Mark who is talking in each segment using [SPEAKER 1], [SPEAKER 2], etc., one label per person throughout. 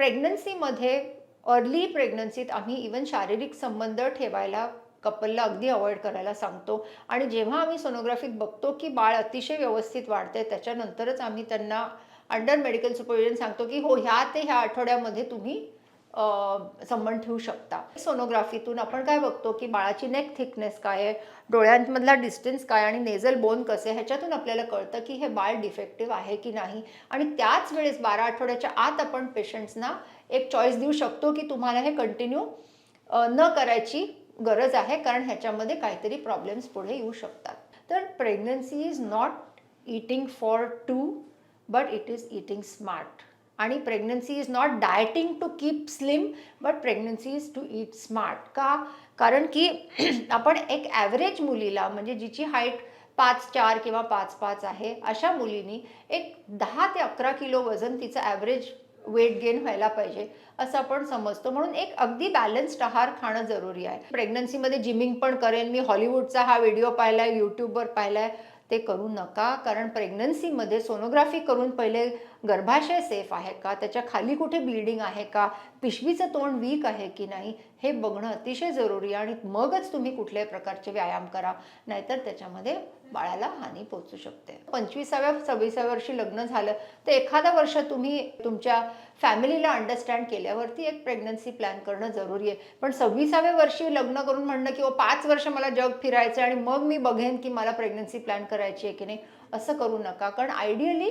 [SPEAKER 1] प्रेग्नन्सीमध्ये early प्रेग्नन्सीत आम्ही even शारीरिक संबंध ठेवायला कपलला अगदी अवॉइड करायला सांगतो आणि जेव्हा आम्ही सोनोग्राफीत बघतो की बाळ अतिशय व्यवस्थित वाढते त्याच्यानंतरच आम्ही त्यांना अंडर मेडिकल सुपरविजन सांगतो की हो ह्या ते ह्या आठवड्यामध्ये तुम्ही संबंध ठेवू शकता. सोनोग्राफीतून आपण काय बघतो की बाळाची नेक थिकनेस काय आहे, डोळ्यांमधला डिस्टन्स काय आणि नेझल बोन कसे, ह्याच्यातून आपल्याला कळतं की हे बाळ डिफेक्टिव्ह आहे की नाही. आणि त्याच वेळेस 12 आठवड्याच्या आत आपण पेशंट्सना एक चॉईस देऊ शकतो की तुम्हाला हे कंटिन्यू न करायची गरज आहे, कारण ह्याच्यामध्ये काहीतरी प्रॉब्लेम्स पुढे येऊ शकतात. तर pregnancy is not eating for two but it is eating smart. आणि pregnancy is not dieting to keep slim but pregnancy is to eat smart. का? कारण की आपण एक ॲव्हरेज मुलीला, म्हणजे जिची हाईट 5'4" किंवा 5'5" आहे, अशा मुलीनी एक 10 ते 11 किलो वजन तिचं ॲव्हरेज वेट गेन व्हायला पाहिजे असं आपण समजतो. म्हणून एक अगदी बॅलन्स्ड आहार खाणं जरुरी आहे. प्रेग्नन्सीमध्ये जिमिंग पण करेन मी, हॉलिवूडचा हा व्हिडिओ पाहिलाय, यूट्यूबवर पाहिलाय, ते करू नका. कारण प्रेग्नन्सीमध्ये सोनोग्राफी करून पहिले गर्भाशय सेफ आहे का, त्याच्या खाली कुठे ब्लिडिंग आहे का, पिशवीचं तोंड वीक आहे की नाही, हे बघणं अतिशय जरुरी आहे. आणि मगच तुम्ही कुठल्याही प्रकारचे व्यायाम करा, नाहीतर त्याच्यामध्ये बाळाला हानी पोहोचू शकते. 25व्या-26व्या वर्षी लग्न झालं तर एखादा वर्ष तुम्ही तुमच्या फॅमिलीला अंडरस्टँड केल्यावरती एक प्रेग्नन्सी प्लॅन करणं जरुरी आहे. पण 26व्या वर्षी लग्न करून म्हणणं की 5 वर्ष मला जग फिरायचं आणि मग मी बघेन की मला प्रेग्नन्सी प्लॅन करायची आहे की नाही, असं करू नका. कारण आयडियली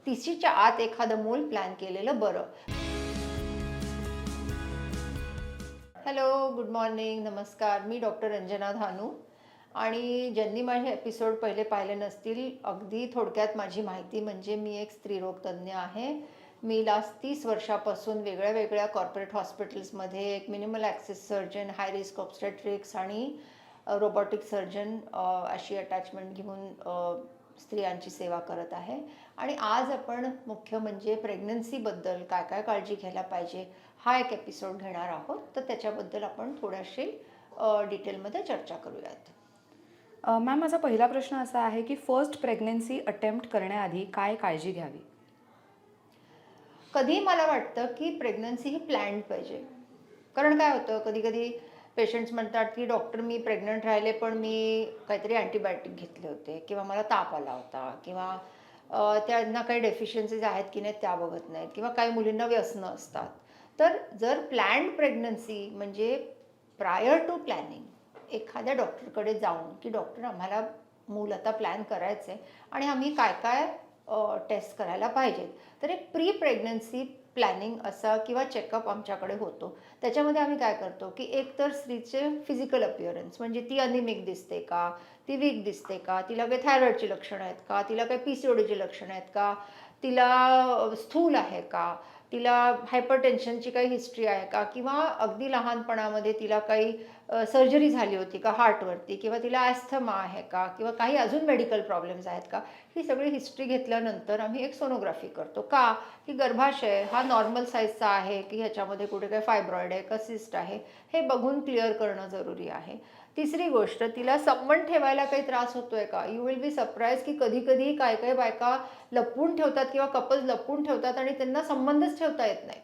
[SPEAKER 1] 30च्या आत एखादं मूल प्लॅन केलेलं बरं. हॅलो, गुड मॉर्निंग, नमस्कार. मी डॉक्टर रंजना धानू. आणि ज्यांनी माझे एपिसोड पहिले पाहिले नसतील, अगदी थोडक्यात माझी माहिती म्हणजे मी एक स्त्रीरोग तज्ज्ञ आहे. मी लास्ट 30 वर्षापासून वेगळ्या कॉर्पोरेट हॉस्पिटल्समध्ये एक minimal access surgeon, high risk obstetrics आणि रोबोटिक सर्जन अशी अटॅचमेंट घेऊन स्त्रियांची सेवा करत आहे. आणि आज आपण मुख्य म्हणजे प्रेग्नन्सीबद्दल काय काय काळजी घ्यायला पाहिजे हा एक एपिसोड घेणार आहोत. तर त्याच्याबद्दल आपण थोड्याशी डिटेलमध्ये चर्चा करूयात.
[SPEAKER 2] मॅम, माझा पहिला प्रश्न असा आहे की फर्स्ट प्रेग्नन्सी अटेम्प्ट करण्याआधी काय काळजी घ्यावी?
[SPEAKER 1] कधी मला वाटतं की प्रेग्नन्सी ही प्लॅन्ड पाहिजे. कारण काय होतं, कधी कधी पेशंट्स म्हणतात की डॉक्टर मी प्रेग्नंट राहिले पण मी काहीतरी अँटीबायोटिक घेतले होते किंवा मला ताप आला होता किंवा त्यांना काही डेफिशियन्सीज आहेत की नाही त्या बघत नाहीत किंवा काही मुलींना व्यसनं असतात. तर जर प्लॅन्ड प्रेग्नन्सी म्हणजे प्रायर टू प्लॅनिंग एखाद्या डॉक्टरकडे जाऊन की डॉक्टर आम्हाला मूल आता प्लॅन करायचं आहे आणि आम्ही काय काय टेस्ट करायला पाहिजेत, तर एक प्री प्रेग्नन्सी प्लॅनिंग असा किंवा चेकअप आमच्याकडे होतो. त्याच्यामध्ये आम्ही काय करतो की एक तर स्त्रीचे फिजिकल अपिअरन्स, म्हणजे ती अनिमिक दिसते का, ती वीक दिसते का, तिला काही थायरॉइडची लक्षणं आहेत का, तिला काही PCODची लक्षणं आहेत का, तिला स्थूल आहे का, तिला हायपरटेन्शनची काही हिस्ट्री आहे का, किंवा अगदी लहानपणामध्ये तिला काही सर्जरी झाली होती का हार्टवरती, किंवा तिला ॲस्थमा आहे का, किंवा काही अजून मेडिकल प्रॉब्लेम्स आहेत का, ही सगळी हिस्ट्री घेतल्यानंतर आम्ही एक सोनोग्राफी करतो. का की गर्भाशय हा नॉर्मल साईजचा आहे की ह्याच्यामध्ये कुठे काही फायब्रॉइड आहे का सिस्ट आहे हे बघून क्लिअर करणं जरुरी आहे. तिसरी गोष्ट, तिला संबंध ठेवायला काही त्रास होतोय का. यू विल बी सरप्राईज की कधी कधी काय काय बायका लपवून ठेवतात किंवा कपल्स लपवून ठेवतात आणि त्यांना संबंधच ठेवता येत नाहीत.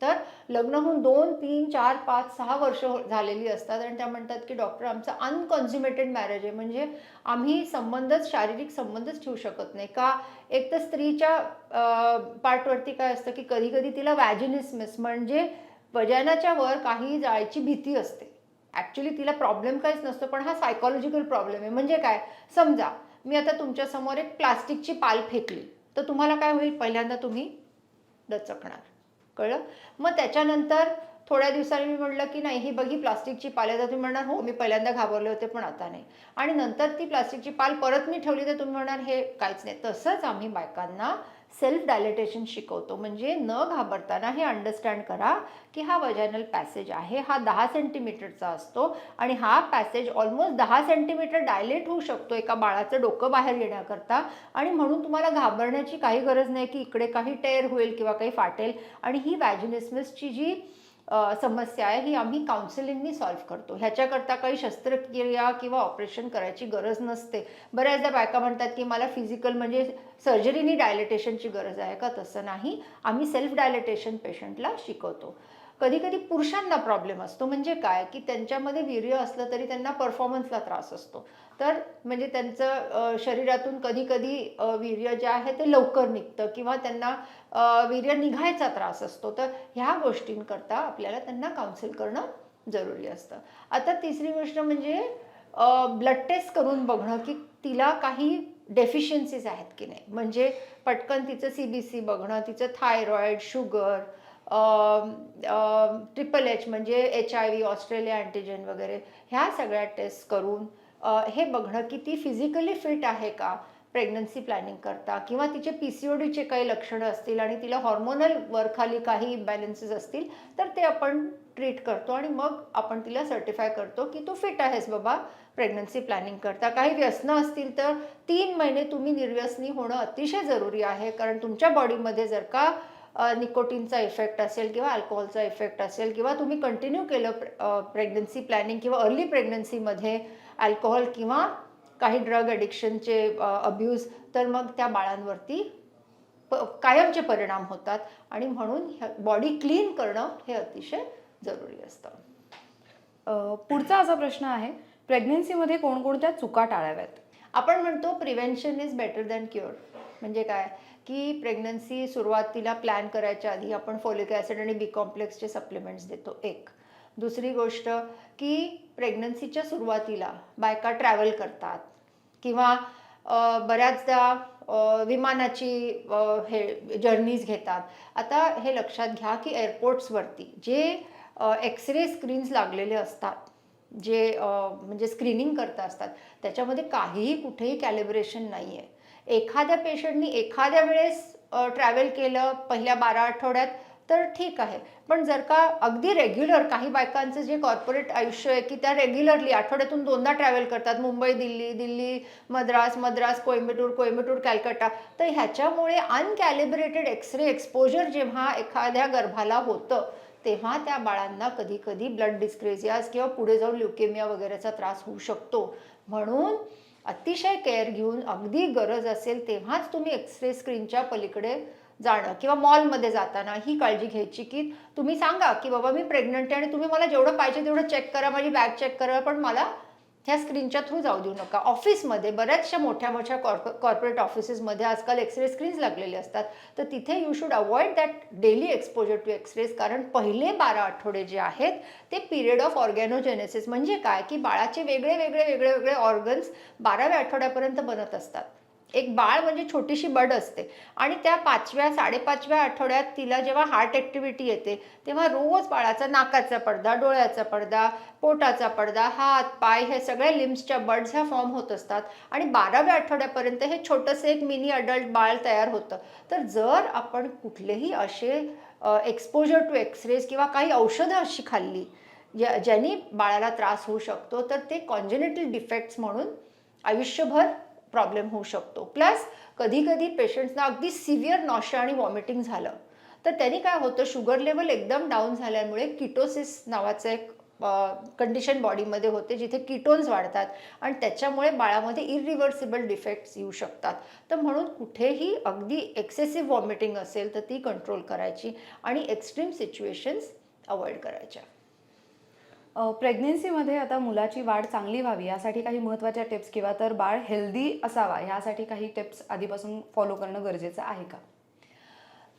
[SPEAKER 1] तर लग्न होऊन 2, 3, 4, 5, 6 वर्ष झालेली असतात आणि त्या म्हणतात की डॉक्टर आमचं अनकॉन्झ्युमेटेड मॅरेज आहे, म्हणजे आम्ही संबंधच, शारीरिक संबंधच ठेवू शकत नाही. का? एक तर स्त्रीच्या पार्टवरती काय असतं की कधी कधी तिला वॅजिनिसमिस म्हणजे वजानाच्या वर काही जायची भीती असते. ॲक्च्युली तिला प्रॉब्लेम काहीच नसतो, पण हा सायकॉलॉजिकल प्रॉब्लेम आहे. म्हणजे काय, समजा मी आता तुमच्यासमोर एक प्लास्टिकची पाल फेकली तर तुम्हाला काय होईल, पहिल्यांदा तुम्ही दचकणार, कळलं. मग त्याच्यानंतर थोड्या दिवसांनी मी म्हटलं की नाही ही बघी प्लास्टिकची पाल आहे, तर तुम्ही म्हणणार हो मी पहिल्यांदा घाबरले होते पण आता नाही. आणि नंतर ती प्लास्टिकची पाल परत मी ठेवली तर तुम्ही म्हणणार हे काहीच नाही. तसंच आम्ही बायकांना सेल्फ डायलेटेशन शिकवतो. म्हणजे न घाबरताना हे अंडरस्टँड करा की हा वजायनल पॅसेज आहे, हा 10 सेंटीमीटरचा असतो आणि हा पॅसेज ऑलमोस्ट 10 सेंटीमीटर डायलेट होऊ शकतो एका बाळाचं डोकं बाहेर येण्याकरता. आणि म्हणून तुम्हाला घाबरण्याची काही गरज नाही की इकडे काही टेर होईल किंवा काही फाटेल. आणि ही वॅजिनिसमिसची जी समस्या आहे ही आम्ही काउन्सिलिंगनी सॉल्व्ह करतो. ह्याच्याकरता काही शस्त्रक्रिया किंवा ऑपरेशन करायची गरज नसते. बऱ्याचदा बायका म्हणतात की मला फिजिकल म्हणजे सर्जरीनी डायलेटेशनची गरज आहे का? तसं नाही. आम्ही सेल्फ डायलेटेशन पेशंटला शिकवतो. कधी कधी पुरुषांना प्रॉब्लेम असतो. म्हणजे काय की त्यांच्यामध्ये वीर्य असलं तरी त्यांना परफॉर्मन्सला त्रास असतो. तर म्हणजे त्यांचं शरीरातून कधी कधी वीर्य जे आहे ते लवकर निघतं किंवा त्यांना वीर्य निघायचा त्रास असतो. तर ह्या गोष्टींकरता आपल्याला त्यांना काउन्सिल करणं जरुरी असतं. आता तिसरी गोष्ट म्हणजे ब्लड टेस्ट करून बघणं की तिला काही डेफिशियन्सीज आहेत की नाही. म्हणजे पटकन तिचं CBC बघणं, तिचं थायरॉईड, शुगर, ट्रिपल एच म्हणजे HIV, ऑस्ट्रेलिया अँटीजेन वगैरे ह्या सगळ्या टेस्ट करून हे बघणं की ती फिजिकली फिट आहे का प्रेग्नन्सी प्लॅनिंग करता, किंवा तिचे PCODचे काही लक्षणं असतील आणि तिला हॉर्मोनल वरखाली काही इम्बॅलन्सेस असतील तर ते आपण ट्रीट करतो आणि मग आपण तिला सर्टिफाय करतो की तू फिट आहेस बाबा प्रेग्नन्सी प्लॅनिंग करता. काही व्यसनं असतील तर 3 महिने तुम्ही निर्व्यसनी होणं अतिशय जरुरी आहे. कारण तुमच्या बॉडीमध्ये जर का निकोटीनचा इफेक्ट असेल किंवा अल्कोहोलचा इफेक्ट असेल किंवा तुम्ही कंटिन्यू केलं प्रेग्नन्सी प्लॅनिंग किंवा अर्ली प्रेग्नन्सीमध्ये अल्कोहोल किंवा काही ड्रग ॲडिक्शनचे अब्यूज, तर मग त्या बाळांवरती कायमचे परिणाम होतात आणि म्हणून बॉडी क्लीन करणं हे अतिशय जरुरी असतं.
[SPEAKER 2] पुढचा असा प्रश्न आहे, प्रेग्नेन्सीमध्ये कोणकोणत्या चुका टाळाव्यात?
[SPEAKER 1] आपण म्हणतो prevention is better than cure. म्हणजे काय की प्रेग्नन्सी सुरुवातीला प्लॅन करायच्या आधी आपण फोलिक ॲसिड आणि बी कॉम्प्लेक्सचे सप्लिमेंट्स देतो. एक. दुसरी गोष्ट की प्रेग्नन्सीच्या सुरुवातीला बायका ट्रॅव्हल करतात किंवा बऱ्याचदा विमानाची हे जर्नीज घेतात. आता हे लक्षात घ्या की एअरपोर्ट्सवरती जे एक्सरे स्क्रीन्स लागलेले असतात, जे म्हणजे स्क्रीनिंग करता असतात, त्याच्यामध्ये काहीही कुठेही कॅलिब्रेशन नाही आहे. एखाद्या पेशंटनी एखाद्या वेळेस ट्रॅव्हल केलं पहिल्या 12 आठवड्यात तर ठीक आहे. पण जर का अगदी रेग्युलर काही बायकांचं जे कॉर्पोरेट आयुष्य आहे की त्या रेग्युलरली आठवड्यातून 2दा ट्रॅव्हल करतात, मुंबई दिल्ली, दिल्ली मद्रास, मद्रास कोइंबतूर, कोइंबतूर कॅलकटा, तर ह्याच्यामुळे अनकॅलिब्रेटेड एक्सरे एक्सपोजर जेव्हा एखाद्या गर्भाला होतं तेव्हा त्या बाळांना कधी कधी ब्लड डिस्क्रेजियाज किंवा पुढे जाऊन ल्युकेमिया वगैरेचा त्रास होऊ शकतो. म्हणून अतिशय केअर घेऊन अगदी गरज असेल तेव्हाच तुम्ही एक्सरे स्क्रीनच्या पलीकडे जाणं किंवा मॉलमध्ये जाताना ही काळजी घ्यायची की तुम्ही सांगा की बाबा मी प्रेग्नंट आहे आणि तुम्ही मला जेवढं पाहिजे तेवढं चेक करा, माझी बॅग चेक करा, पण मला ह्या स्क्रीनच्या थ्रू जाऊ देऊ नका. ऑफिसमध्ये बऱ्याचशा मोठ्या मोठ्या कॉर्पोरेट ऑफिसेसमध्ये आजकाल एक्सरे स्क्रीन्स लागलेले असतात, तर तिथे you should avoid that daily exposure to X-rays. कारण पहिले 12 आठवडे जे आहेत ते पिरियड ऑफ ऑर्गॅनोजेनेसिस. म्हणजे काय की बाळाचे वेगळे वेगळे वेगळे वेगळे ऑर्गन्स 12व्या आठवड्यापर्यंत बनत असतात. एक बाळ म्हणजे छोटीशी बड असते आणि त्या 5व्या 5.5व्या आठवड्यात तिला जेव्हा हार्ट ॲक्टिव्हिटी येते तेव्हा रोज बाळाचा नाकाचा पडदा, डोळ्याचा पडदा, पोटाचा पडदा, हात पाय हे सगळे लिम्सच्या बड्स ह्या फॉर्म होत असतात आणि 12व्या आठवड्यापर्यंत हे छोटंसं एक मिनी अडल्ट बाळ तयार होतं. तर जर आपण कुठलेही असे एक्सपोजर टू एक्सरेज किंवा काही औषधं अशी खाल्ली ज्यांनी बाळाला त्रास होऊ शकतो तर ते कॉन्जेनिटल डिफेक्ट्स म्हणून आयुष्यभर प्रॉब्लेम होऊ शकतो. प्लस कधी कधी पेशंट्सना अगदी सिव्हिअर नॉशिया आणि वॉमिटिंग झालं तर त्यांनी काय होतं, शुगर लेवल एकदम डाऊन झाल्यामुळे किटोसिस नावाचं एक कंडिशन बॉडीमध्ये होते जिथे किटोन्स वाढतात आणि त्याच्यामुळे बाळामध्ये इरिव्हर्सिबल डिफेक्ट्स येऊ शकतात. तर म्हणून कुठेही अगदी एक्सेसिव्ह वॉमिटिंग असेल तर ती कंट्रोल करायची आणि एक्स्ट्रीम सिच्युएशन्स अवॉइड करायच्या.
[SPEAKER 2] प्रेग्नेन्सीमध्ये आता मुलाची वाढ चांगली व्हावी यासाठी काही महत्त्वाच्या टिप्स किंवा तर बाळ हेल्दी असावा ह्यासाठी काही टिप्स आधीपासून फॉलो करणं गरजेचं आहे का?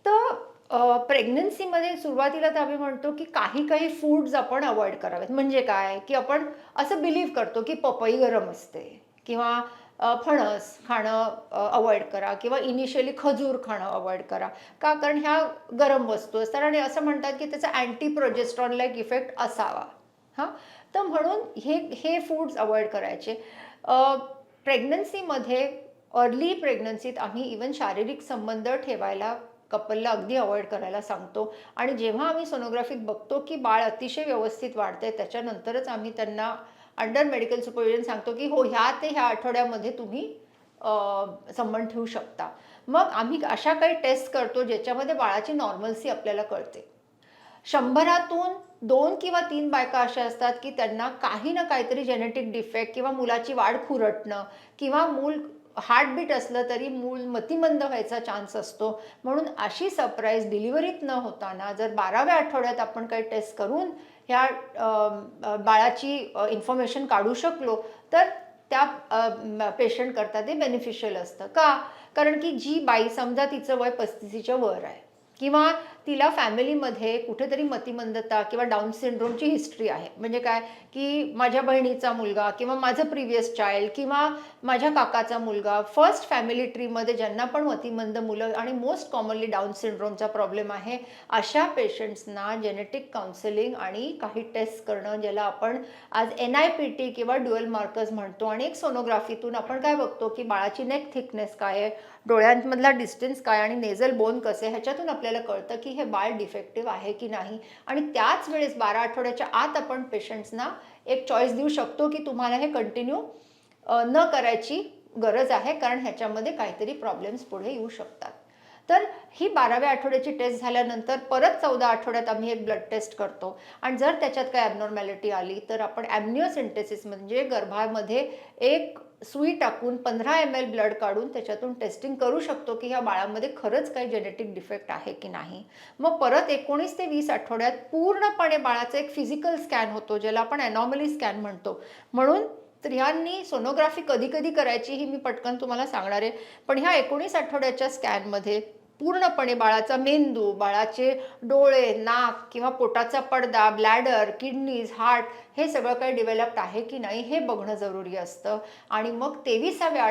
[SPEAKER 1] तर प्रेग्नन्सीमध्ये सुरुवातीला तर आम्ही म्हणतो की काही काही फूड्स आपण अवॉइड करावेत. म्हणजे काय की आपण असं बिलीव्ह करतो की पपई गरम असते किंवा फणस खाणं अवॉइड करा किंवा इनिशियली खजूर खाणं अवॉइड करा. का? कारण ह्या गरम वस्तू असतात आणि असं म्हणतात की त्याचा अँटी प्रोजेस्ट्रॉन लाईक इफेक्ट असावा. हां, तर म्हणून हे फूड्स अवॉइड करायचे. प्रेग्नन्सीमध्ये अर्ली प्रेग्नन्सीत आम्ही इवन शारीरिक संबंध ठेवायला कपलला अगदी अवॉइड करायला सांगतो आणि जेव्हा आम्ही सोनोग्राफीत बघतो की बाळ अतिशय व्यवस्थित वाढते त्याच्यानंतरच आम्ही त्यांना अंडर मेडिकल सुपरविजन सांगतो की हो ह्या ते ह्या आठवड्यामध्ये तुम्ही संबंध ठेवू शकता. मग आम्ही अशा काही टेस्ट करतो ज्याच्यामध्ये बाळाची नॉर्मल्सी आपल्याला कळते. 100तून 2 किंवा 3 बायका अशा असतात की त्यांना काही ना काहीतरी जेनेटिक डिफेक्ट किंवा मुलाची वाढ खुरटणं किंवा मूल हार्टबीट असलं तरी मूल मतिमंद व्हायचा चान्स असतो. म्हणून अशी सरप्राईज डिलिव्हरीत न होताना जर 12व्या आठवड्यात आपण काही टेस्ट करून ह्या बाळाची इन्फॉर्मेशन काढू शकलो तर त्या पेशंट करता ते बेनिफिशियल असतं. का? कारण की जी बाई समजा तिचं वय 35च्या वर आहे किंवा तिला फॅमिलीमध्ये कुठेतरी मतिमंदता किंवा डाऊन सिंड्रोमची हिस्ट्री आहे. म्हणजे काय की माझ्या बहिणीचा मुलगा किंवा माझं प्रिव्हियस चाइल्ड किंवा माझ्या काकाचा मुलगा फर्स्ट फॅमिली ट्रीमध्ये ज्यांना पण मतिमंद मुलं आणि मोस्ट कॉमनली डाऊन सिंड्रोमचा प्रॉब्लेम आहे, अशा पेशंट्सना जेनेटिक काउन्सिलिंग आणि काही टेस्ट करणं ज्याला आपण आज NIPT किंवा ड्युअल मार्कर्स म्हणतो आणि एक सोनोग्राफीतून आपण काय बघतो की बाळाची नेक थिकनेस काय आहे, डोळ्यांमधला डिस्टन्स काय आणि नेझल बोन कसे, ह्याच्यातून आपल्याला कळतं की हे बाळ डिफेक्टिव्ह आहे की नाही. आणि त्याच वेळेस 12 आठवड्याच्या आत आपण पेशंट्सना एक चॉईस देऊ शकतो की तुम्हाला हे कंटिन्यू न करायची गरज आहे कारण ह्याच्यामध्ये काहीतरी प्रॉब्लेम्स पुढे येऊ शकतात. तर ही 12व्या आठवड्याची टेस्ट झाल्यानंतर परत 14 आठवड्यात आम्ही एक ब्लड टेस्ट करतो आणि जर त्याच्यात काही ॲबनॉर्मॅलिटी आली तर आपण ॲम्निओसेंटेसिस म्हणजे गर्भामध्ये एक सुई टाकून 15 ml ब्लड काढून त्याच्यातून टेस्टिंग करू शकतो की ह्या बाळामध्ये खरंच काही जेनेटिक डिफेक्ट आहे की नाही. मग परत 19 ते 20 आठवड्यात पूर्णपणे बाळाचा एक फिजिकल स्कॅन होतो ज्याला आपण ॲनॉमली स्कॅन म्हणतो. म्हणून स्त्रियांनी सोनोग्राफी कधी कधी करायची ही मी पटकन तुम्हाला सांगणार आहे. पण ह्या 19 आठवड्याच्या स्कॅनमध्ये पूर्णपणे बाळाचा मेंदू, बाळाचे डोळे, नाक किंवा पोटाचा पडदा, ब्लॅडर, किडनीज, हार्ट हे सगळं काही डेव्हलप्ड आहे की नाही हे बघणं जरुरी असतं. आणि मग 23व्या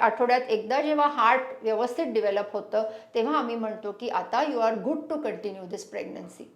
[SPEAKER 1] आठवड्यात एकदा जेव्हा हार्ट व्यवस्थित डेव्हलप होतं तेव्हा आम्ही म्हणतो की आता you are good to continue this pregnancy.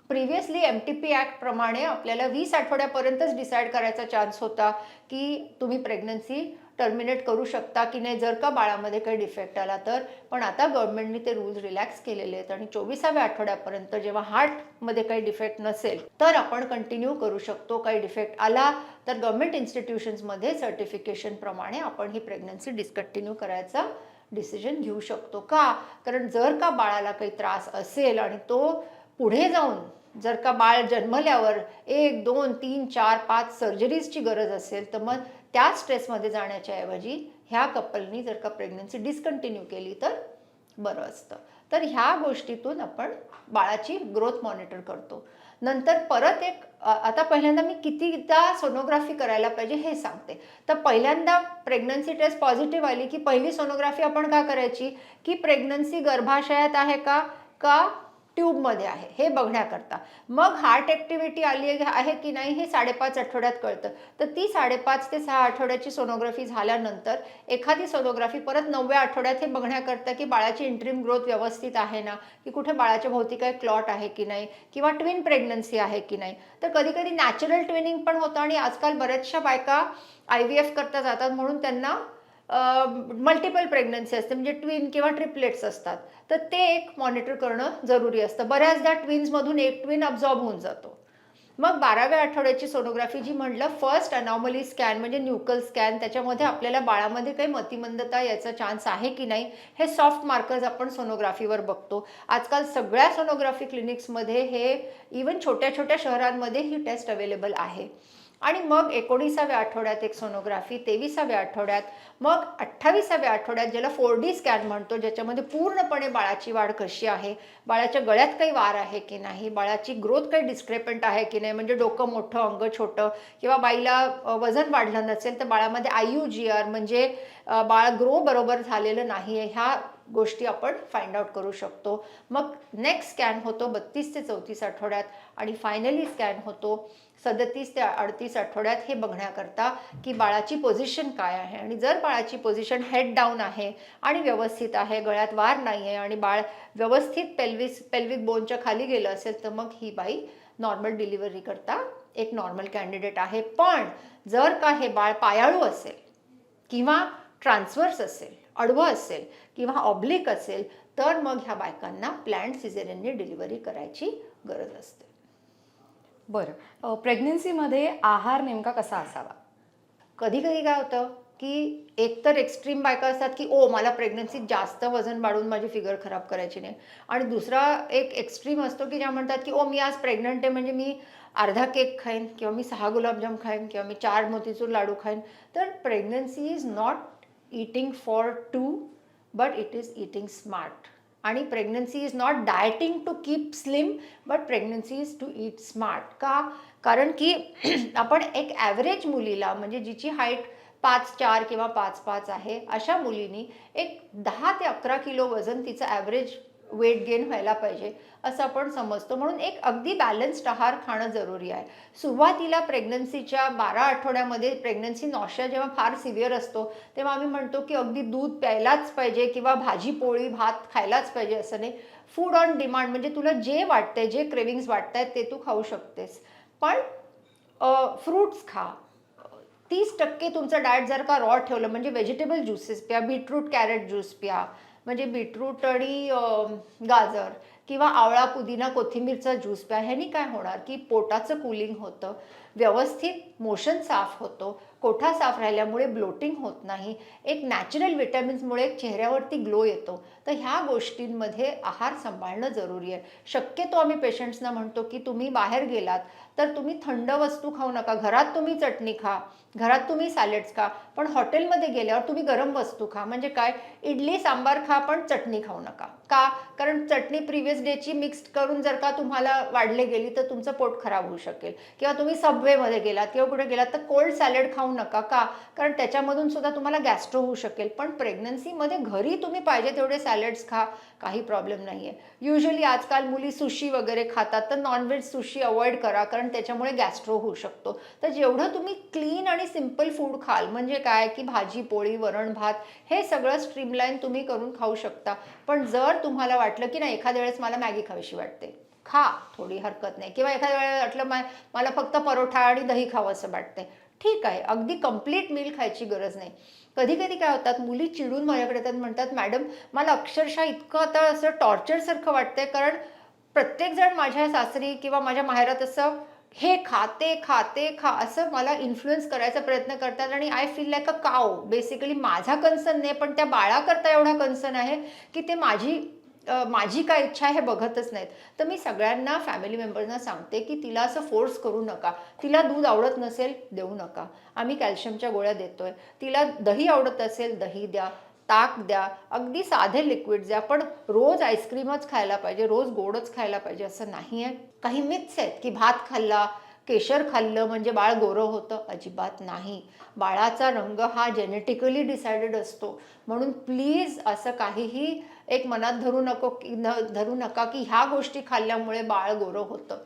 [SPEAKER 1] Previously MTP act प्रमाणे आपल्याला 20 आठवड्यापर्यंतच डिसाईड करायचा चान्स होता की तुम्ही प्रेग्नन्सी टर्मिनेट करू शकता की नाही जर का बाळामध्ये काही डिफेक्ट आला तर. पण आता गव्हर्नमेंटने ते रूल्स रिलॅक्स केलेले आहेत आणि 24व्या आठवड्यापर्यंत जेव्हा हार्टमध्ये काही डिफेक्ट नसेल तर आपण कंटिन्यू करू शकतो. काही डिफेक्ट आला तर गव्हर्नमेंट इन्स्टिट्यूशन्समध्ये सर्टिफिकेशन प्रमाणे आपण ही प्रेग्नन्सी डिस्कंटिन्यू करायचा डिसिजन घेऊ शकतो. का? कारण जर का बाळाला काही त्रास असेल आणि तो पुढे जाऊन जर का बाळ जन्मल्यावर 1, 2, 3, 4, 5 सर्जरीजची गरज असेल तर मग त्या स्ट्रेसमध्ये जाण्याच्या ऐवजी ह्या कपलनी जर का प्रेग्नन्सी डिस्कंटिन्यू केली तर बरं असतं. तर ह्या गोष्टीतून आपण बाळाची ग्रोथ मॉनिटर करतो. नंतर परत आता पहिल्यांदा मी कितीदा सोनोग्राफी करायला पाहिजे हे सांगते. तर पहिल्यांदा प्रेग्नन्सी टेस्ट पॉझिटिव्ह आली की पहिली सोनोग्राफी आपण का करायची की प्रेग्नन्सी गर्भाशयात आहे का ट्यूबमध्ये आहे हे बघण्याकरता. मग हार्ट ॲक्टिव्हिटी आली आहे की नाही हे 5.5 आठवड्यात कळतं. तर ती 5.5 ते 6 आठवड्याची सोनोग्राफी झाल्यानंतर एखादी सोनोग्राफी परत 9व्या आठवड्यात हे बघण्याकरता की बाळाची इंट्रीम ग्रोथ व्यवस्थित आहे ना, की कुठे बाळाच्या भोवती काही क्लॉट आहे की नाही किंवा ट्विन प्रेग्नन्सी आहे की नाही. तर कधी कधी नॅचरल ट्विनिंग पण होतं आणि आजकाल बऱ्याचशा बायका IVF करता जातात म्हणून त्यांना मल्टिपल प्रेग्नन्सी असते म्हणजे ट्विन किंवा ट्रिपलेट्स असतात. तर ते एक मॉनिटर करणं जरुरी असतं. बऱ्याचदा ट्विन्समधून एक ट्विन अब्झॉर्ब होऊन जातो. मग 12व्या आठवड्याची सोनोग्राफी जी म्हटलं फर्स्ट अनॉमली स्कॅन म्हणजे न्यूकल स्कॅन, त्याच्यामध्ये आपल्याला बाळामध्ये काही मतिमंदता याचा चान्स आहे की नाही हे सॉफ्ट मार्कर्स आपण सोनोग्राफीवर बघतो. आजकाल सगळ्या सोनोग्राफी क्लिनिक्समध्ये हे इवन छोट्या छोट्या शहरांमध्ये ही टेस्ट अवेलेबल आहे. आणि मग 19व्या आठवड्यात एक सोनोग्राफी, 23व्या आठवड्यात, मग 28व्या आठवड्यात ज्याला 4D स्कॅन म्हणतो ज्याच्यामध्ये पूर्णपणे बाळाची वाढ कशी आहे, बाळाच्या गळ्यात काही वार आहे की नाही, बाळाची ग्रोथ काही डिस्क्रेपंट आहे की नाही म्हणजे डोकं मोठं अंग छोटं किंवा बाईला वजन वाढलं नसेल तर बाळामध्ये IUGR म्हणजे बाळ ग्रो बरोबर झालेलं नाही आहे ह्या गोष्टी आपण फाइंड आउट करू शकतो. मग नेक्स्ट स्कॅन होतो 32 ते 34 आठवड्यात आणि फायनली स्कॅन होतो 37 ते 38 आठवड्यात हे बघण्याकरता की बाळाची पोझिशन काय आहे. आणि जर बाळाची पोझिशन हेड डाऊन आहे आणि व्यवस्थित आहे, गळ्यात वार नाही आहे आणि बाळ व्यवस्थित पेल्विक बोनच्या खाली गेलं असेल तर मग ही बाई नॉर्मल डिलिव्हरी करता एक नॉर्मल कॅन्डिडेट आहे. पण जर का हे बाळ पायाळू असेल किंवा ट्रान्सवर्स असेल, आडवं असेल किंवा ऑब्लिक असेल तर मग ह्या बायकांना प्लॅन्ड सिझेरियनने डिलिव्हरी करायची गरज असते.
[SPEAKER 2] बरं, प्रेग्नन्सीमध्ये आहार नेमका कसा असावा?
[SPEAKER 1] कधी कधी काय होतं की एकतर एक्स्ट्रीम बायका असतात की ओ मला प्रेग्नन्सीत जास्त वजन वाढून माझी फिगर खराब करायची नाही, आणि दुसरा एक एक्स्ट्रीम असतो की ज्या म्हणतात की ओ मी आज प्रेग्नंट आहे म्हणजे मी अर्धा केक खाईन किंवा मी 6 गुलाबजाम खाईन किंवा मी 4 मोतीचूर लाडू खाईन. तर pregnancy is not eating for two, but it is eating smart. आणि pregnancy is not dieting to keep slim, but pregnancy is to eat smart. का? कारण की आपण एक ॲव्हरेज मुलीला, म्हणजे जिची हाईट 5'4" किंवा 5'5" आहे, अशा मुलीनी एक 10 ते 11 किलो वजन तिचं ॲव्हरेज वेट गेन व्हायला पाहिजे असं आपण समजतो. म्हणून एक अगदी बॅलन्स्ड आहार खाणं जरुरी आहे. सुरुवातीला प्रेग्नन्सीच्या 12 आठवड्यामध्ये प्रेग्नन्सी नॉशिया जेव्हा फार सिव्हिअर असतो तेव्हा आम्ही म्हणतो की अगदी दूध प्यायलाच पाहिजे किंवा भाजी पोळी भात खायलाच पाहिजे असं नाही. फूड ऑन डिमांड, म्हणजे तुला जे वाटतंय, जे क्रेविंग्स वाटत आहेत ते तू खाऊ शकतेस. पण फ्रूट्स खा. 30% तुमचं डाएट जर का रॉ ठेवलं, म्हणजे व्हेजिटेबल ज्युसेस प्या, बीटरूट कॅरेट ज्यूस प्या, म्हणजे बीटरूट आणि गाजर किंवा आवळा पुदिना कोथिंबीरचा ज्यूस प्या. ह्यानी काय होणार की पोटाचं कूलिंग होतं, व्यवस्थित मोशन साफ होतो, कोठा साफ राहिल्यामुळे ब्लोटिंग होत नाही, एक नॅचरल विटॅमिन्समुळे चेहऱ्यावरती ग्लो येतो. तर ह्या गोष्टींमध्ये आहार सांभाळणं जरुरी आहे. शक्यतो आम्ही पेशंट्सना म्हणतो की तुम्ही बाहेर गेलात तर तुम्ही थंड वस्तू खाऊ नका. घरात तुम्ही चटणी खा, घरात तुम्ही सॅलड्स खा, पण हॉटेलमध्ये गेल्यावर तुम्ही गरम वस्तू खा. म्हणजे काय, इडली सांबार खा पण चटणी खाऊ नका. का? कारण चटणी प्रिव्हियस डेची मिक्स्ड करून जर का तुम्हाला वाढले गेली तर तुमचं पोट खराब होऊ शकेल. किंवा तुम्ही सबवेमध्ये गेलात किंवा कुठे गेलात तर कोल्ड सॅलड खाऊ नका. का? कारण त्याच्यामधून सुद्धा तुम्हाला गॅस्ट्रो होऊ शकेल. पण प्रेग्नन्सीमध्ये घरी तुम्ही पाहिजे तेवढे सॅलड्स खा, काही प्रॉब्लेम नाही आहे. युजली आजकाल मुली सुशी वगैरे खातात, तर नॉनव्हेज सुशी अवॉइड करा, कारण त्याच्यामुळे गॅस्ट्रो होऊ शकतो. तर जेवढं तुम्ही क्लीन आणि सिम्पल फूड खाल, म्हणजे काय की भाजी पोळी वरण भात हे सगळं स्ट्रीमलाईन तुम्ही करून खाऊ शकता. पण जर तुम्हाला वाटलं की नाही एखाद्या वेळेस मला मॅगी खावीशी वाटते, खा, थोडी हरकत नाही. किंवा एखाद्या वेळेला वाटलं मला फक्त परोठा आणि दही खावं असं वाटते, ठीक आहे, अगदी कंप्लीट मील खायची गरज नाही. कधी कधी काय होतात, मुली चिडून माझ्याकडे येतात, म्हणतात मॅडम मला अक्षरशः इतकं आता असं टॉर्चरसारखं वाटतंय, कारण प्रत्येकजण माझ्या सासरी किंवा माझ्या माहेरात असं हे खा ते खा ते खा असं मला इन्फ्लुएन्स करायचा प्रयत्न करतात, आणि आय फील लाईक अ काव. बेसिकली माझा कन्सर्न नाही, पण त्या बाळाकरता एवढा कन्सर्न आहे की ते माझी काय इच्छा आहे हे बघतच नाहीत. तर मी सगळ्यांना फॅमिली मेंबर्सना सांगते की तिला असं फोर्स करू नका. तिला दूध आवडत नसेल देऊ नका, आम्ही कॅल्शियमच्या गोळ्या देतोय. तिला दही आवडत असेल दही द्या, ताक द्या, अगदी साधे लिक्विड द्या. पण रोज आईस्क्रीमच खायला पाहिजे, रोज गोडच खायला पाहिजे असं नाही आहे. काही मिथ्स आहेत की भात खाल्ला, केशर खाल्लं म्हणजे बाळ गोरं होतं, अजिबात नाही. बाळाचा रंग हा जेनेटिकली डिसाइडेड असतो. म्हणून प्लीज असं काहीही एक मनात धरू नका की ह्या गोष्टी खाल्ल्यामुळे बाळ गोरं होतं.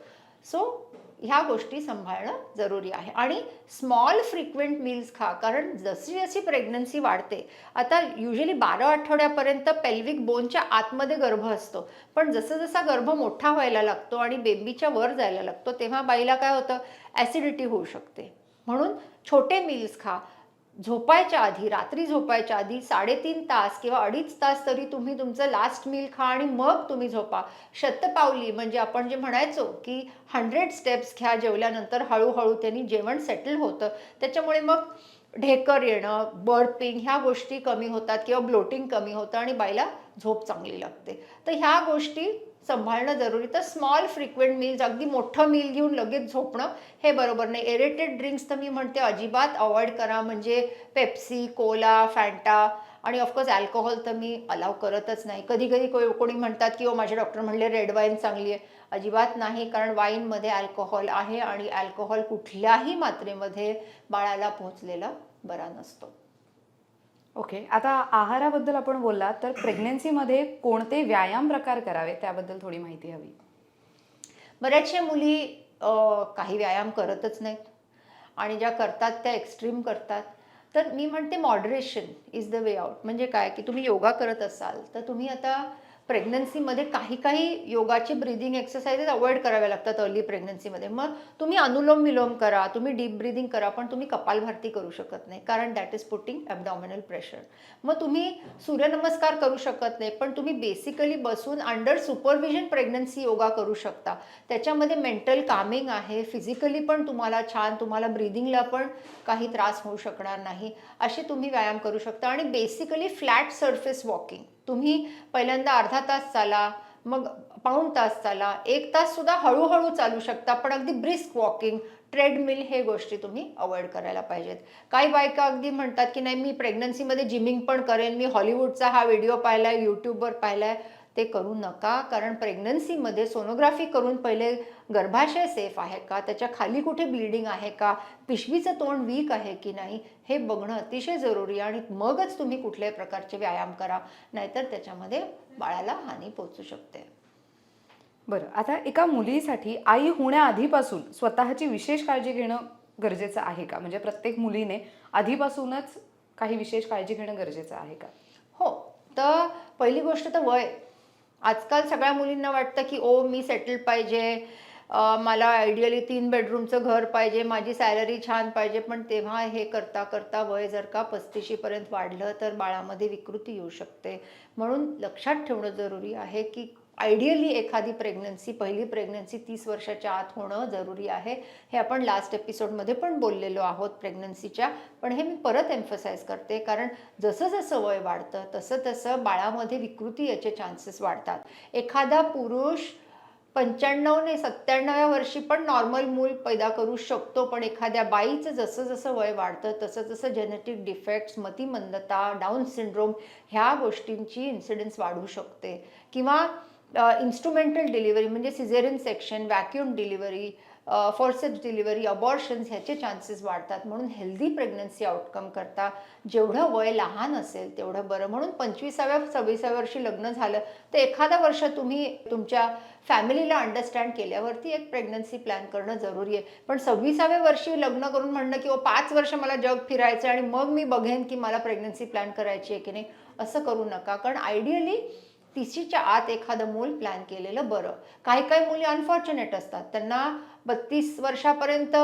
[SPEAKER 1] सो ह्या गोष्टी सांभाळणं जरुरी आहे. आणि स्मॉल फ्रिक्वेंट मील्स खा, कारण जशी जशी प्रेग्नन्सी वाढते, आता युजली 12 आठवड्यापर्यंत पेल्विक बोनच्या आतमध्ये गर्भ असतो, पण जसं जसा गर्भ मोठा व्हायला लागतो आणि बेबीच्या वर जायला लागतो तेव्हा बाईला काय होतं, ॲसिडिटी होऊ शकते. म्हणून छोटे मील्स खा. झोपायच्या आधी, रात्री झोपायच्या आधी 3.5 तास किंवा 2.5 तास तरी तुम्ही तुमचं लास्ट मील खा आणि मग तुम्ही झोपा. शतपावली, म्हणजे आपण जे म्हणायचो की 100 स्टेप्स घ्या जेवल्यानंतर, हळूहळू त्यांनी जेवण सेटल होतं. त्याच्यामुळे मग ढेकर येणं, बर्पिंग ह्या गोष्टी कमी होतात किंवा ब्लोटिंग कमी होतं आणि बाईला झोप चांगली लागते. तर ह्या गोष्टी सांभाळणं जरुरी. तर स्मॉल फ्रिक्वेंट मील्स, अगदी मोठं मील घेऊन लगेच झोपणं हे बरोबर नाही. एरेटेड ड्रिंक्स तर मी म्हणते अजिबात अवॉइड करा, म्हणजे पेप्सी, कोला, फॅन्टा आणि ऑफकोर्स अल्कोहोल तर मी अलाव करतच नाही. कधी कधी कोणी म्हणतात की माझे डॉक्टर म्हणले रेड वाईन चांगली आहे. अजिबात नाही, कारण वाईनमध्ये अल्कोहोल आहे आणि अल्कोहोल कुठल्याही मात्रेमध्ये बाळाला पोहोचलेला बरा नसतो.
[SPEAKER 2] ओके, आता आहाराबद्दल आपण बोललात, तर प्रेग्नन्सीमध्ये कोणते व्यायाम प्रकार करावे त्याबद्दल थोडी माहिती हवी.
[SPEAKER 1] बऱ्याचशा मुली काही व्यायाम करतच नाहीत आणि ज्या करतात त्या एक्स्ट्रीम करतात. तर मी म्हणते moderation is the way out. म्हणजे काय की तुम्ही योगा करत असाल तर तुम्ही आता प्रेग्नन्सीमध्ये काही काही योगाचे ब्रिदिंग एक्सरसाइजेस अवॉइड कराव्या लागतात अर्ली प्रेग्नन्सीमध्ये. मग तुम्ही अनुलोम विलोम करा, तुम्ही डीप ब्रिदिंग करा, पण तुम्ही कपालभाती करू शकत नाही, कारण that is putting abdominal pressure. मग तुम्ही सूर्यनमस्कार करू शकत नाही, पण तुम्ही बेसिकली बसून अंडर सुपरविजन प्रेग्नन्सी योगा करू शकता. त्याच्यामध्ये मेंटल कामिंग आहे, फिजिकली पण तुम्हाला छान, तुम्हाला ब्रिदिंगला पण काही त्रास होऊ शकणार नाही असे तुम्ही व्यायाम करू शकता. आणि बेसिकली फ्लॅट सरफेस वॉकिंग, तुम्ही पहिल्यांदा अर्धा तास चाला, मग पाऊण तास चाला, 1 तास सुद्धा हळूहळू चालू शकता, पण अगदी ब्रिस्क वॉकिंग, ट्रेडमिल हे गोष्टी तुम्ही अवॉइड करायला पाहिजेत. काही बायका अगदी म्हणतात की नाही मी प्रेग्नन्सीमध्ये जिमिंग पण करेन, मी हॉलिवूडचा हा व्हिडिओ पाहिलाय, यूट्यूबवर पाहिलाय. ते करू नका, कारण प्रेग्नन्सीमध्ये सोनोग्राफी करून पहिले गर्भाशय सेफ आहे का, त्याच्या खाली कुठे ब्लिडिंग आहे का, पिशवीचं तोंड वीक आहे की नाही हे बघणं अतिशय जरुरी आहे. आणि मगच तुम्ही कुठल्याही प्रकारचे व्यायाम करा, नाहीतर त्याच्यामध्ये बाळाला हानी पोहोचू शकते.
[SPEAKER 2] बरं, आता एका मुलीसाठी आई होण्याआधीपासून स्वतःची विशेष काळजी घेणं गरजेचं आहे का? म्हणजे प्रत्येक मुलीने आधीपासूनच काही विशेष काळजी घेणं गरजेचं आहे का?
[SPEAKER 1] हो, तर पहिली गोष्ट तर वय. आजकाल सगळ्या मुलींना वाटतं की ओ मी सेटल पाहिजे, मला आयडियली 3 बेडरूमचं घर पाहिजे, माझी सॅलरी छान पाहिजे. पण तेव्हा हे करता करता वय जर का 35पर्यंत वाढलं तर बाळामध्ये विकृती येऊ शकते. म्हणून लक्षात ठेवणं जरुरी आहे की आयडियली एखादी प्रेग्नन्सी, पहिली प्रेग्नन्सी 30 वर्षाच्या आत होणं जरुरी आहे. हे आपण लास्ट एपिसोडमध्ये पण बोललेलो आहोत प्रेग्नन्सीच्या, पण हे मी परत एम्फसाइज करते, कारण जसं जसं वय वाढतं तसं तसं बाळामध्ये विकृती याचे चान्सेस वाढतात. एखादा पुरुष 95 ने 97व्या वर्षी पण नॉर्मल मूल पैदा करू शकतो, पण एखाद्या बाईचं जसं जसं वय वाढतं तसं तसं जेनेटिक डिफेक्ट्स, मतिमंदता, डाऊन सिंड्रोम ह्या गोष्टींची इन्सिडन्स वाढू शकते. किंवा इन्स्ट्रुमेंटल डिलिव्हरी म्हणजे caesarean section, vacuum delivery, forceps delivery, abortions ह्याचे चान्सेस वाढतात. म्हणून हेल्दी प्रेग्नन्सी आउटकम करता जेवढं वय लहान असेल तेवढं बरं. म्हणून 25व्या-26व्या वर्षी लग्न झालं तर एखादा वर्ष तुम्ही तुमच्या फॅमिलीला अंडरस्टँड केल्यावरती एक प्रेग्नन्सी प्लॅन करणं जरुरी आहे. पण 26व्या वर्षी लग्न करून म्हणणं की 5 वर्ष मला जग फिरायचं आणि मग मी बघेन की मला प्रेग्नन्सी प्लॅन करायची आहे की नाही, असं करू नका. कारण आयडियली 30च्या आत एखादं मूल प्लॅन केलेलं बरं. काही काही मुली अनफॉर्च्युनेट असतात, त्यांना 32 वर्षापर्यंत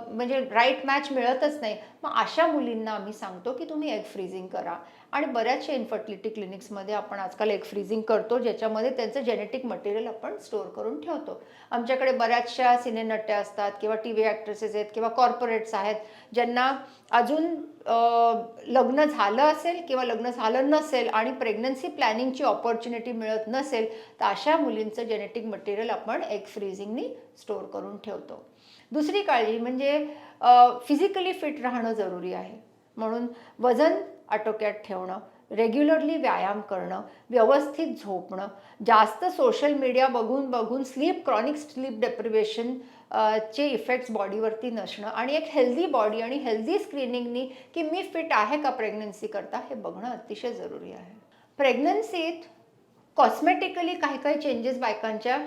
[SPEAKER 1] म्हणजे राईट मॅच मिळतच नाही. मग अशा मुलींना आम्ही सांगतो की तुम्ही एग फ्रीजिंग करा. आणि बऱ्याचशा इन्फर्टिलिटी क्लिनिक्समध्ये आपण आजकाल एग फ्रीजिंग करतो, ज्याच्यामध्ये त्यांचं जेनेटिक मटेरियल आपण स्टोअर करून ठेवतो. आमच्याकडे बऱ्याचशा सिनेनट्या असतात किंवा TV ॲक्ट्रेसेस आहेत किंवा कॉर्पोरेट्स आहेत, ज्यांना अजून लग्न झालं असेल किंवा लग्न झालं नसेल आणि प्रेग्नन्सी प्लॅनिंगची ऑपॉर्च्युनिटी मिळत नसेल, तर अशा मुलींचं जेनेटिक मटेरियल आपण एग फ्रीजिंगनी स्टोअर करून ठेवतो. दुसरी काळजी म्हणजे फिजिकली फिट राहणं जरुरी आहे. म्हणून वजन आटोक्यात ठेवणं, रेग्युलरली व्यायाम करणं, व्यवस्थित झोपणं, जास्त सोशल मीडिया बघून बघून क्रॉनिक स्लीप डेप्रिवेशन चे इफेक्ट्स बॉडीवरती नसणं आणि एक हेल्दी बॉडी आणि हेल्दी स्क्रीनिंगनी की मी फिट आहे का प्रेग्नन्सी करता हे बघणं अतिशय जरुरी आहे. प्रेग्नन्सीत कॉस्मेटिकली काही काही चेंजेस बायकांच्या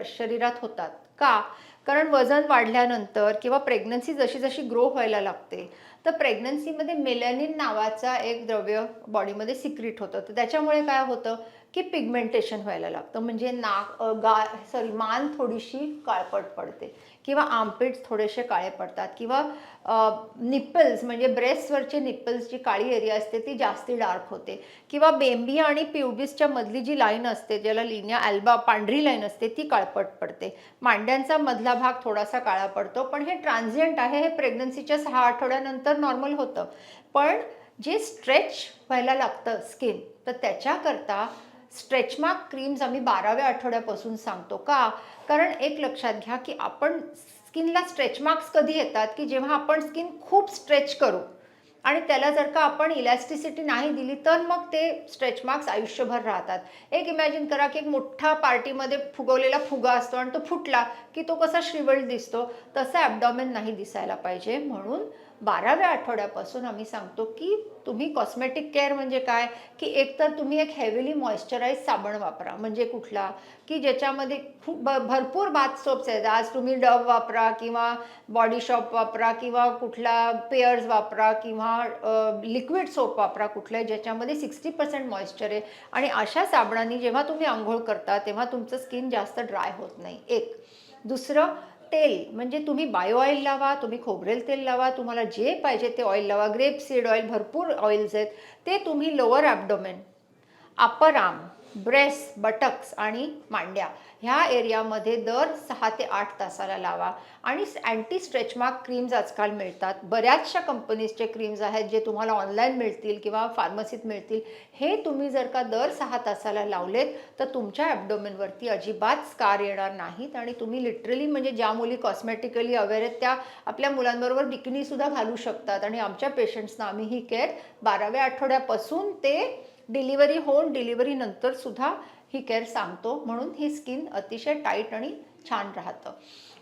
[SPEAKER 1] शरीरात होतात का? कारण वजन वाढल्यानंतर किंवा प्रेग्नन्सी जशी जशी ग्रो व्हायला लागते तर प्रेग्नन्सीमध्ये मेलॅनिन नावाचा एक द्रव्य बॉडीमध्ये सिक्रीट होतं. तर त्याच्यामुळे काय होतं की पिगमेंटेशन व्हायला लागतं. म्हणजे मान थोडीशी काळपट पडते किंवा आर्मपिट्स थोडेसे काळे पडतात किंवा निप्पल्स म्हणजे ब्रेस्टवरचे निप्पल्स जी काळी एरिया असते ती जास्ती डार्क होते किंवा बेंबी आणि प्युबिसच्या मधली जी लाईन असते, ज्याला लिनिया अल्बा पांढरी लाईन असते, ती काळपट पडते. मांड्यांचा मधला भाग थोडासा काळा पडतो, पण हे ट्रान्झियंट आहे. हे प्रेग्नन्सीच्या 6 आठवड्यानंतर नॉर्मल होतं. पण जे स्ट्रेच व्हायला लागतं स्किन, तर त्याच्याकरता स्ट्रेच मार्क क्रीम्स आम्ही 12व्या आठवड्यापासून सांगतो. का? कारण एक लक्षात घ्या की आपण स्किनला स्ट्रेच मार्क्स कधी येतात की जेव्हा आपण स्किन खूप स्ट्रेच करू आणि त्याला जर का आपण इलॅस्टिसिटी नाही दिली तर मग ते स्ट्रेच मार्क्स आयुष्यभर राहतात. एक इमॅजिन करा की एक मोठा पार्टीमध्ये फुगवलेला फुगा असतो आणि तो फुटला की तो कसा श्रीवल्ड दिसतो, तसा ॲबडॉमेन नाही दिसायला पाहिजे. म्हणून 12व्या आठवड्यापासून आम्ही सांगतो की तुम्ही कॉस्मेटिक केअर म्हणजे काय, की एकतर तुम्ही एक हेवीली मॉइश्चराईज साबण वापरा. म्हणजे कुठला, की ज्याच्यामध्ये खूप भरपूर बाथ सोप्स आहेत. आज तुम्ही डव वापरा किंवा बॉडी शॉप वापरा किंवा कुठला पेअर्स वापरा किंवा लिक्विड सोप वापरा कुठल्या, ज्याच्यामध्ये 60% मॉइश्चर आहे. आणि अशा साबणांनी जेव्हा तुम्ही अंघोळ करता तेव्हा तुमचं स्किन जास्त ड्राय होत नाही. एक. दुसरं, तेल म्हणजे तुम्ही बायो ऑइल लावा, तुम्ही खोबरेल तेल लावा, तुम्हाला जे पाहिजे ते ऑइल लावा. ग्रेप सीड ऑइल, भरपूर ऑइल्स आहेत. ते तुम्ही lower abdomen, upper arm, breast, buttocks आणि मांड्या ह्या एरियामध्ये दर 6 ते 8 तासाला लावा. आणि अँटी स्ट्रेच मार्क क्रीम्स आजकाल मिळतात. बऱ्याचशा कंपनीजचे क्रीम्स आहेत जे तुम्हाला ऑनलाईन मिळतील किंवा फार्मसीत मिळतील. हे तुम्ही जर का दर 6 तासाला लावलेत तर तुमच्या ॲब्डोमेनवरती अजिबात स्कार येणार नाहीत. आणि तुम्ही लिटरली म्हणजे ज्या मुली कॉस्मेटिकली अवेअर आहेत त्या आपल्या मुलांबरोबर बिकिनीसुद्धा घालू शकतात. आणि आमच्या पेशंट्सना आम्ही ही केअर 12व्या आठवड्यापासून ते डिलिव्हरी होऊन डिलिव्हरीनंतर सुद्धा ही केअर सांगतो. म्हणून ही स्किन अतिशय टाईट आणि छान राहतं.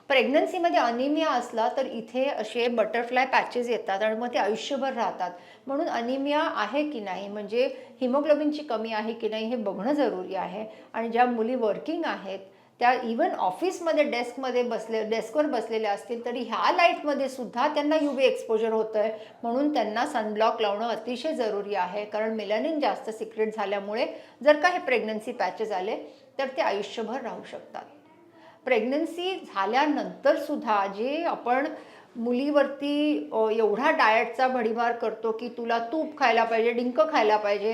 [SPEAKER 1] प्रेग्नन्सीमध्ये अनिमिया असला तर इथे असे बटरफ्लाय पॅचेस येतात आणि मग ते आयुष्यभर राहतात. म्हणून अनिमिया आहे की नाही, म्हणजे हिमोग्लोबिनची कमी आहे की नाही हे बघणं जरुरी आहे. आणि ज्या मुली वर्किंग आहेत त्या इवन ऑफिसमध्ये डेस्कवर बसलेल्या असतील तरी ह्या लाईटमध्ये सुद्धा त्यांना UV एक्सपोजर होतं आहे. म्हणून त्यांना सनब्लॉक लावणं अतिशय जरुरी आहे. कारण मेलॅनिन जास्त सिक्रेट झाल्यामुळे जर का हे प्रेग्नन्सी पॅचेस आले तर ते आयुष्यभर राहू शकतात. प्रेग्नन्सी झाल्यानंतर सुद्धा जे आपण मुलीवरती एवढा डाएटचा भडीमार करतो की तुला तूप खायला पाहिजे, डिंक खायला पाहिजे,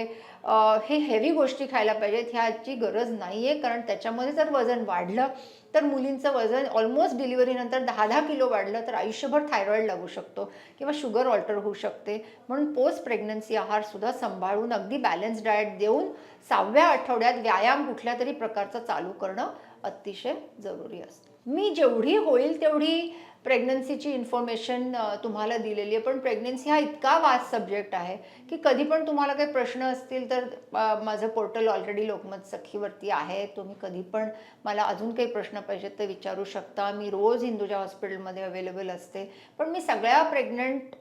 [SPEAKER 1] हे हेवी गोष्टी खायला पाहिजेत, ह्याची गरज नाही आहे. कारण त्याच्यामध्ये जर वजन वाढलं तर मुलींचं वजन ऑलमोस्ट डिलिव्हरीनंतर 10-10 किलो वाढलं तर आयुष्यभर थायरॉईड लागू शकतो किंवा शुगर ऑल्टर होऊ शकते. म्हणून पोस्ट प्रेग्नन्सी आहारसुद्धा सांभाळून अगदी बॅलन्स डाएट देऊन 6व्या आठवड्यात व्यायाम कुठल्या तरी प्रकारचा चालू करणं अतिशय जरुरी असतं. मी जेवढी होईल तेवढी प्रेग्नन्सीची इन्फॉर्मेशन तुम्हाला दिलेली आहे. पण प्रेग्नन्सी हा इतका वास्ट सब्जेक्ट आहे की कधी पण तुम्हाला काही प्रश्न असतील तर माझं पोर्टल ऑलरेडी लोकमत सखीवरती आहे. तुम्ही कधी पण मला अजून काही प्रश्न पाहिजेत तर विचारू शकता. मी रोज हिंदुजा हॉस्पिटलमध्ये अवेलेबल असते. पण मी सगळ्या प्रेग्नंट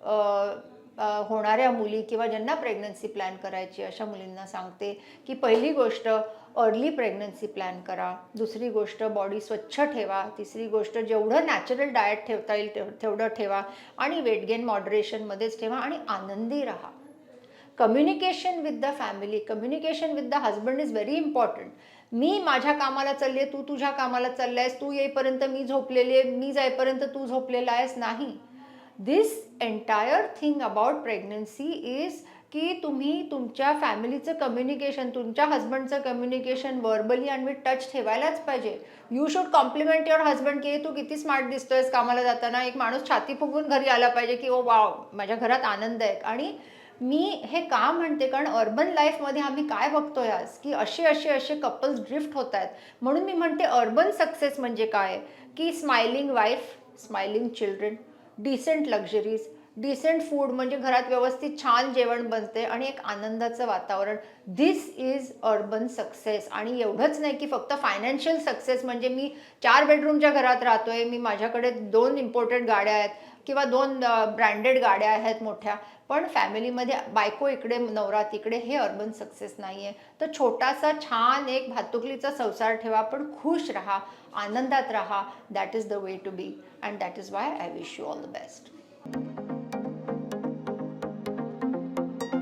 [SPEAKER 1] होणाऱ्या मुली किंवा ज्यांना प्रेग्नन्सी प्लॅन करायची अशा मुलींना सांगते की पहिली गोष्ट अर्ली प्रेग्नन्सी प्लॅन करा. दुसरी गोष्ट बॉडी स्वच्छ ठेवा. तिसरी गोष्ट जेवढं नॅचरल डाएट ठेवता येईल तेवढं ठेवा. आणि वेट गेन मॉडरेशनमध्येच ठेवा आणि आनंदी राहा. Communication with the family, communication with the husband is very important. मी माझ्या कामाला चालले, तू तुझ्या कामाला चाललायस, तू येईपर्यंत मी झोपलेली आहे, मी जाईपर्यंत तू झोपलेला आहेस, नाही. This entire thing about pregnancy is की तुम्ही तुमच्या फॅमिलीचं कम्युनिकेशन, तुमच्या हजबंडचं कम्युनिकेशन वर्बली आणि विथ टच ठेवायलाच पाहिजे. You should compliment your husband की तू किती स्मार्ट दिसतोयस कामाला जाताना. एक माणूस छाती फुगून घरी आला पाहिजे की ओ वाव माझ्या घरात आनंद आहे. आणि मी हे का म्हणते, कारण अर्बन लाईफमध्ये आम्ही काय बघतोय आज की असे कपल्स ड्रिफ्ट होत आहेत. म्हणून मी म्हणते अर्बन सक्सेस म्हणजे काय, की smiling wife, smiling children, decent luxuries, decent food म्हणजे घरात व्यवस्थित छान जेवण बनते आणि एक आनंदाचं वातावरण. दिस इज अर्बन सक्सेस. आणि एवढंच नाही की फक्त फायनान्शियल सक्सेस म्हणजे मी 4 बेडरूमच्या घरात राहतोय, मी माझ्याकडे 2 इम्पोर्टेड गाड्या आहेत किंवा 2 ब्रँडेड गाड्या आहेत मोठ्या, पण फॅमिलीमध्ये बायको इकडे नवरा तिकडे, हे अर्बन सक्सेस नाही आहे. तर छोटासा छान एक भातुकलीचा संसार ठेवा, पण खुश राहा, आनंदात राहा. That is the way to be and that is why I wish you all the best.